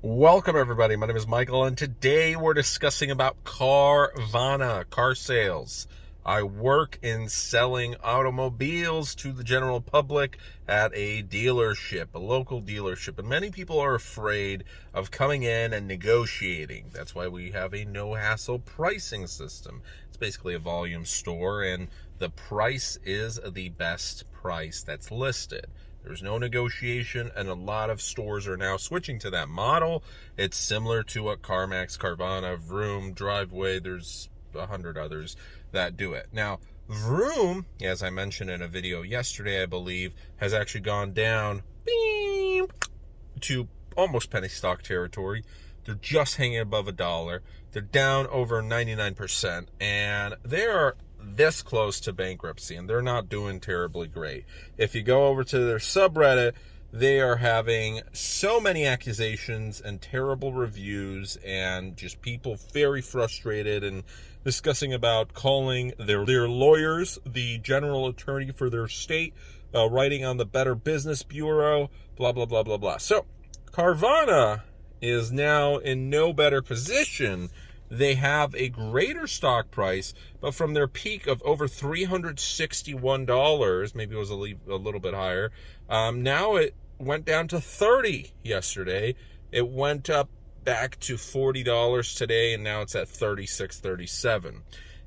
Welcome everybody, my name is Michael and today we're discussing about Carvana, car sales. I work in selling automobiles to the general public at a dealership, a local dealership, and many people are afraid of coming in and negotiating. That's why we have a no-hassle pricing system. It's basically a volume store and the price is the best price that's listed. There's no negotiation, and a lot of stores are now switching to that model. It's similar to what CarMax, Carvana, Vroom, Driveway, there's 100 others that do it. Now, Vroom, as I mentioned in a video yesterday, I believe, has actually gone down to almost penny stock territory. They're just hanging above $1. They're down over 99%, and they are this close to bankruptcy, and they're not doing terribly great. If you go over to their subreddit, they are having so many accusations and terrible reviews and just people very frustrated and discussing about calling their lawyers, the general attorney for their state, writing on the Better Business Bureau, blah, blah, blah, blah, blah. So Carvana is now in no better position. They have a greater stock price, but from their peak of over $361, maybe it was a little bit higher, now it went down to $30 yesterday. It went up back to $40 today, and now it's at $36, $37.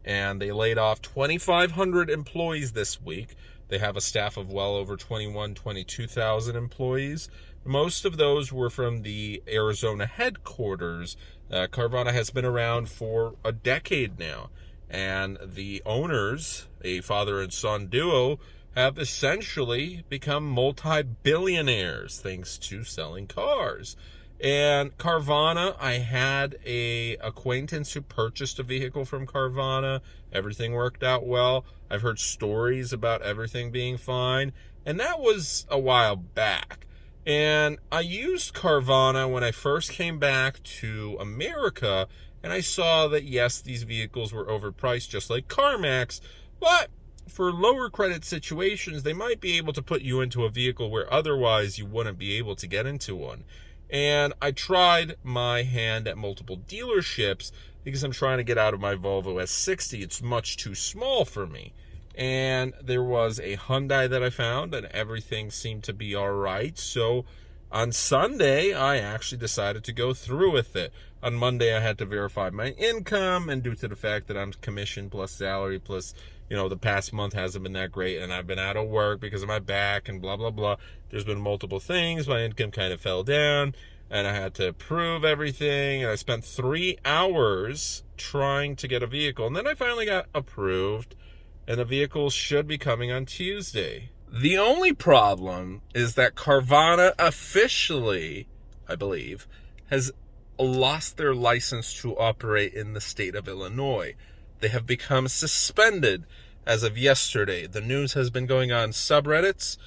And they laid off 2,500 employees this week. They have a staff of well over 22,000 employees. Most of those were from the Arizona headquarters. Carvana has been around for a decade now, and the owners, a father and son duo, have essentially become multi-billionaires thanks to selling cars. And Carvana, I had a acquaintance who purchased a vehicle from Carvana. Everything worked out well. I've heard stories about everything being fine, and that was a while back. And I used Carvana when I first came back to America, and I saw that, yes, these vehicles were overpriced, just like CarMax, but for lower credit situations, they might be able to put you into a vehicle where otherwise you wouldn't be able to get into one. And I tried my hand at multiple dealerships because I'm trying to get out of my Volvo S60. It's much too small for me. And there was a Hyundai that I found, and everything seemed to be all right. So on Sunday, I actually decided to go through with it. On Monday, I had to verify my income, and due to the fact that I'm commission plus salary plus, the past month hasn't been that great, and I've been out of work because of my back and blah, blah, blah. There's been multiple things. My income kind of fell down, and I had to prove everything, and I spent 3 hours trying to get a vehicle, and then I finally got approved, and the vehicle should be coming on Tuesday. The only problem is that Carvana officially, I believe, has lost their license to operate in the state of Illinois. They have become suspended as of yesterday. The news has been going on subreddits.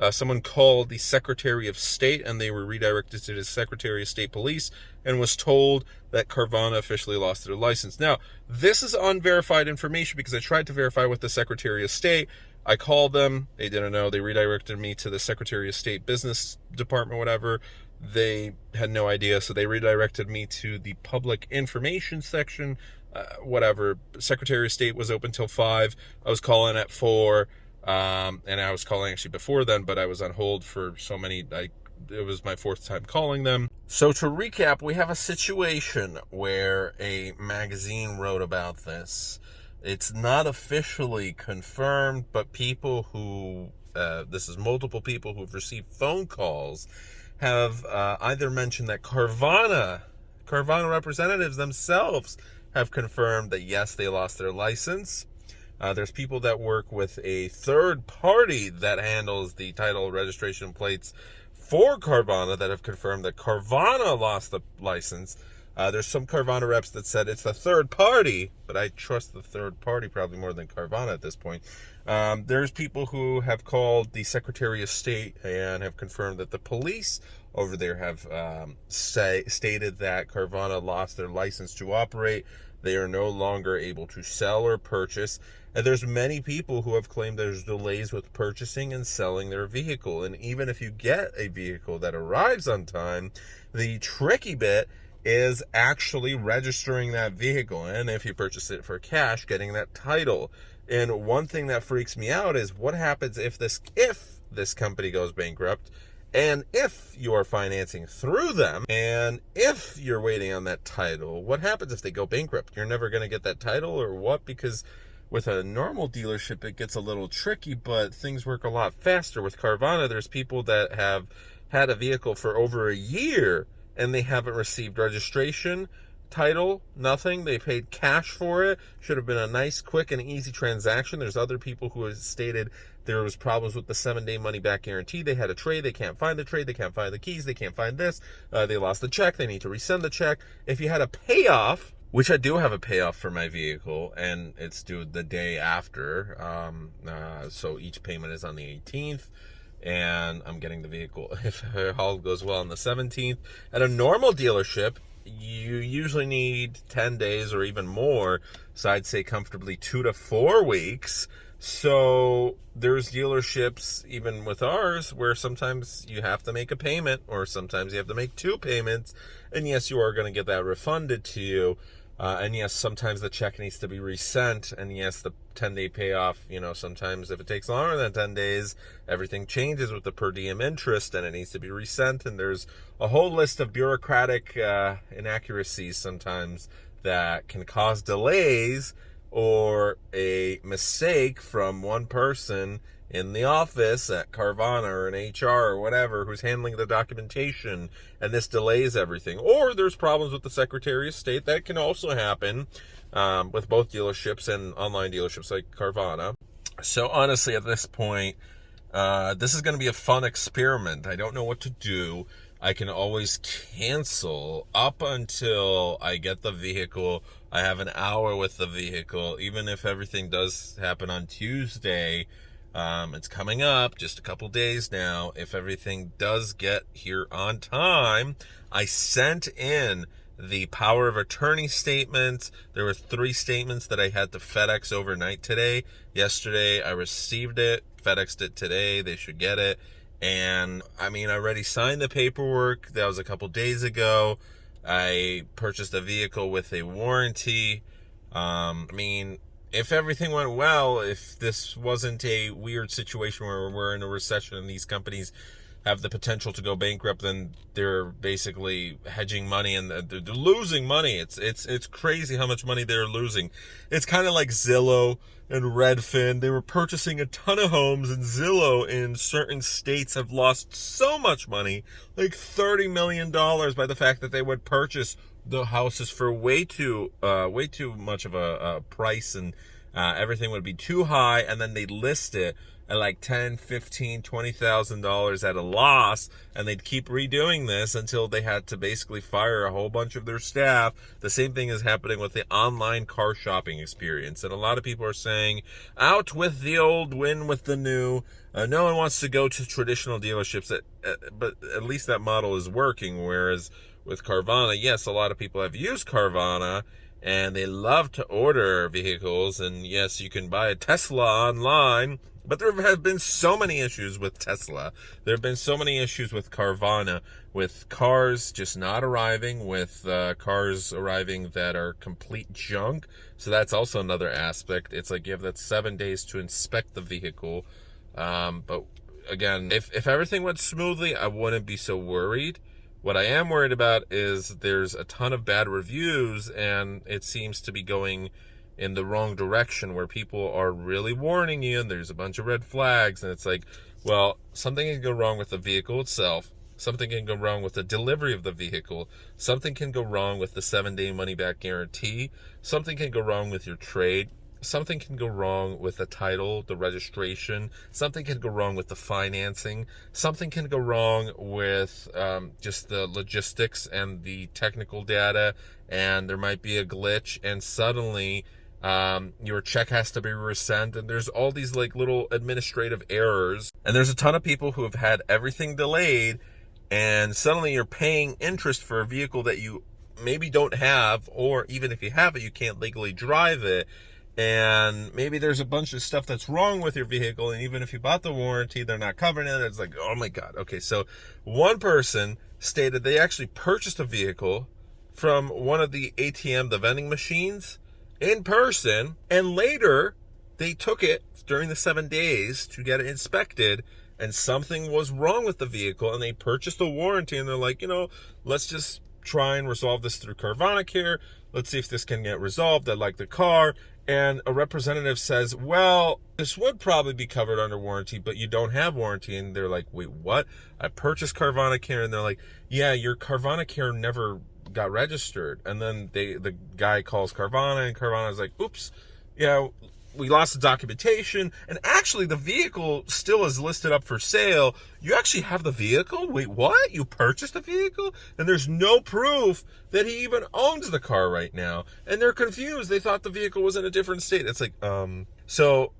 Someone called the Secretary of State, and they were redirected to the Secretary of State Police and was told that Carvana officially lost their license. Now, this is unverified information because I tried to verify with the Secretary of State. I called them. They didn't know. They redirected me to the Secretary of State Business Department, whatever. They had no idea, so they redirected me to the Public Information section, whatever. Secretary of State was open till 5. I was calling at 4. And I was calling actually before then, but I was on hold for so many, it was my 4th time calling them. So to recap, we have a situation where a magazine wrote about this. It's not officially confirmed, but people who, this is multiple people who've received phone calls, have either mentioned that Carvana representatives themselves have confirmed that yes, they lost their license. There's people that work with a third party that handles the title, registration plates for Carvana that have confirmed that Carvana lost the license. There's some Carvana reps that said it's the third party, but I trust the third party probably more than Carvana at this point. There's people who have called the Secretary of State and have confirmed that the police over there have stated that Carvana lost their license to operate. They are no longer able to sell or purchase. And there's many people who have claimed there's delays with purchasing and selling their vehicle. And even if you get a vehicle that arrives on time, the tricky bit is actually registering that vehicle. And if you purchase it for cash, getting that title. And one thing that freaks me out is what happens if this company goes bankrupt, and if you are financing through them, and if you're waiting on that title. What happens if they go bankrupt? You're never going to get that title, or what? Because with a normal dealership, it gets a little tricky, but things work a lot faster. With Carvana, there's people that have had a vehicle for over a year, and they haven't received registration, title, nothing. They paid cash for it. Should have been a nice, quick, and easy transaction. There's other people who have stated there was problems with the 7-day money-back guarantee. They had a trade. They can't find the trade. They can't find the keys. They can't find this. They lost the check. They need to resend the check. If you had a payoff, which I do have a payoff for my vehicle, and it's due the day after, so each payment is on the 18th, and I'm getting the vehicle, if all goes well, on the 17th. At a normal dealership, you usually need 10 days or even more, so I'd say comfortably 2 to 4 weeks. So there's dealerships, even with ours, where sometimes you have to make a payment, or sometimes you have to make 2 payments, and yes, you are going to get that refunded to you. And yes, sometimes the check needs to be resent, and yes, the 10-day payoff, sometimes if it takes longer than 10 days, everything changes with the per diem interest, and it needs to be resent, and there's a whole list of bureaucratic inaccuracies sometimes that can cause delays, or a mistake from one person in the office at Carvana or in HR or whatever who's handling the documentation, and this delays everything. Or there's problems with the Secretary of State. That can also happen with both dealerships and online dealerships like Carvana. So honestly, at this point, this is going to be a fun experiment. I don't know what to do. I can always cancel up until I get the vehicle. I have an hour with the vehicle. Even if everything does happen on Tuesday, it's coming up, just a couple days now. If everything does get here on time, I sent in the power of attorney statements. There were 3 statements that I had to FedEx overnight today. Yesterday, I received it, FedExed it today. They should get it. And I already signed the paperwork. That was a couple days ago. I purchased a vehicle with a warranty. If everything went well, if this wasn't a weird situation where we're in a recession and these companies have the potential to go bankrupt, then they're basically hedging money and they're losing money. It's crazy how much money they're losing. It's kind of like Zillow and Redfin. They were purchasing a ton of homes, and Zillow in certain states have lost so much money, like $30 million, by the fact that they would purchase the houses for way too much of a price, and everything would be too high, and then they'd list it at like $10,000, $15,000, $20,000 at a loss, and they'd keep redoing this until they had to basically fire a whole bunch of their staff. The same thing is happening with the online car shopping experience, and a lot of people are saying, out with the old, win with the new. No one wants to go to traditional dealerships, but at least that model is working, whereas with Carvana, yes, a lot of people have used Carvana, and they love to order vehicles, and yes, you can buy a Tesla online, but there have been so many issues with Tesla. There have been so many issues with Carvana, with cars just not arriving, with cars arriving that are complete junk. So that's also another aspect. It's like you have that 7 days to inspect the vehicle. But again, if everything went smoothly, I wouldn't be so worried. What I am worried about is there's a ton of bad reviews, and it seems to be going in the wrong direction, where people are really warning you, and there's a bunch of red flags, and it's like, well, something can go wrong with the vehicle itself. Something can go wrong with the delivery of the vehicle. Something can go wrong with the 7-day money-back guarantee. Something can go wrong with your trade. Something can go wrong with the title, the registration. Something can go wrong with the financing. Something can go wrong with just the logistics and the technical data, and there might be a glitch, and suddenly your check has to be resent, and there's all these like little administrative errors. And there's a ton of people who have had everything delayed, and suddenly you're paying interest for a vehicle that you maybe don't have, or even if you have it, you can't legally drive it. And maybe there's a bunch of stuff that's wrong with your vehicle, and even if you bought the warranty, they're not covering it. It's like, oh my God. Okay, so one person stated they actually purchased a vehicle from one of the ATM, the vending machines, in person, and later they took it during the 7 days to get it inspected, and something was wrong with the vehicle, and they purchased a warranty, and they're like, let's just try and resolve this through Carvana Care. Let's see if this can get resolved. I like the car. And a representative says, well, this would probably be covered under warranty, but you don't have warranty. And they're like, wait, what? I purchased Carvana Care. And they're like, yeah, your Carvana Care never got registered. And then the guy calls Carvana, and Carvana's like, oops, yeah, we lost the documentation, and actually the vehicle still is listed up for sale. You actually have the vehicle? Wait, what? You purchased the vehicle? And there's no proof that he even owns the car right now. And they're confused. They thought the vehicle was in a different state. It's like, so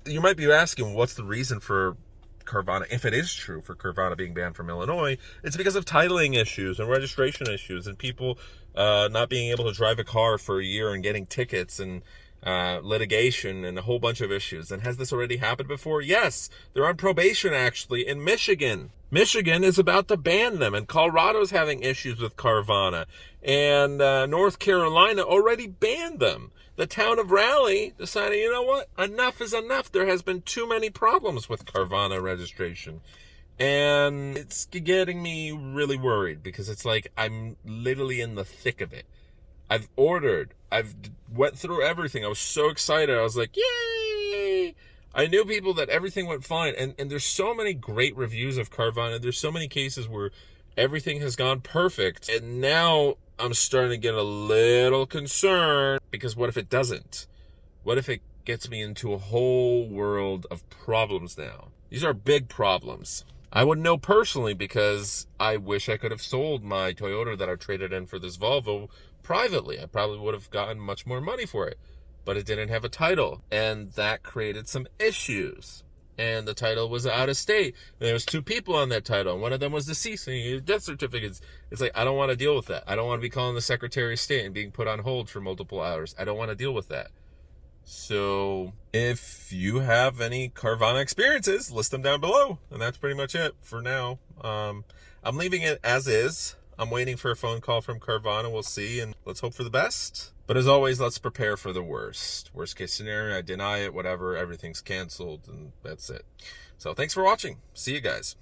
you might be asking, what's the reason for Carvana, if it is true, for Carvana being banned from Illinois? It's because of titling issues and registration issues, and people not being able to drive a car for a year and getting tickets and litigation and a whole bunch of issues. And has this already happened before? Yes, they're on probation actually in Michigan. Michigan is about to ban them, and Colorado's having issues with Carvana, and North Carolina already banned them. The town of Raleigh decided, you know what, enough is enough. There has been too many problems with Carvana registration. And it's getting me really worried, because it's like I'm literally in the thick of it. I've ordered. I've went through everything. I was so excited. I was like, yay! I knew people that everything went fine. And there's so many great reviews of Carvana. There's so many cases where everything has gone perfect. And now I'm starting to get a little concerned, because what if it doesn't? What if it gets me into a whole world of problems now? These are big problems. I wouldn't know personally, because I wish I could have sold my Toyota that I traded in for this Volvo privately. I probably would have gotten much more money for it, but it didn't have a title, and that created some issues. And the title was out of state. And there was 2 people on that title, and one of them was deceased, and he had death certificates. It's like, I don't want to deal with that. I don't want to be calling the Secretary of State and being put on hold for multiple hours. I don't want to deal with that. So if you have any Carvana experiences, list them down below. And that's pretty much it for now. I'm leaving it as is. I'm waiting for a phone call from Carvana. We'll see, and let's hope for the best. But as always, let's prepare for the worst. Worst case scenario, I deny it, whatever, everything's canceled, and that's it. So thanks for watching. See you guys.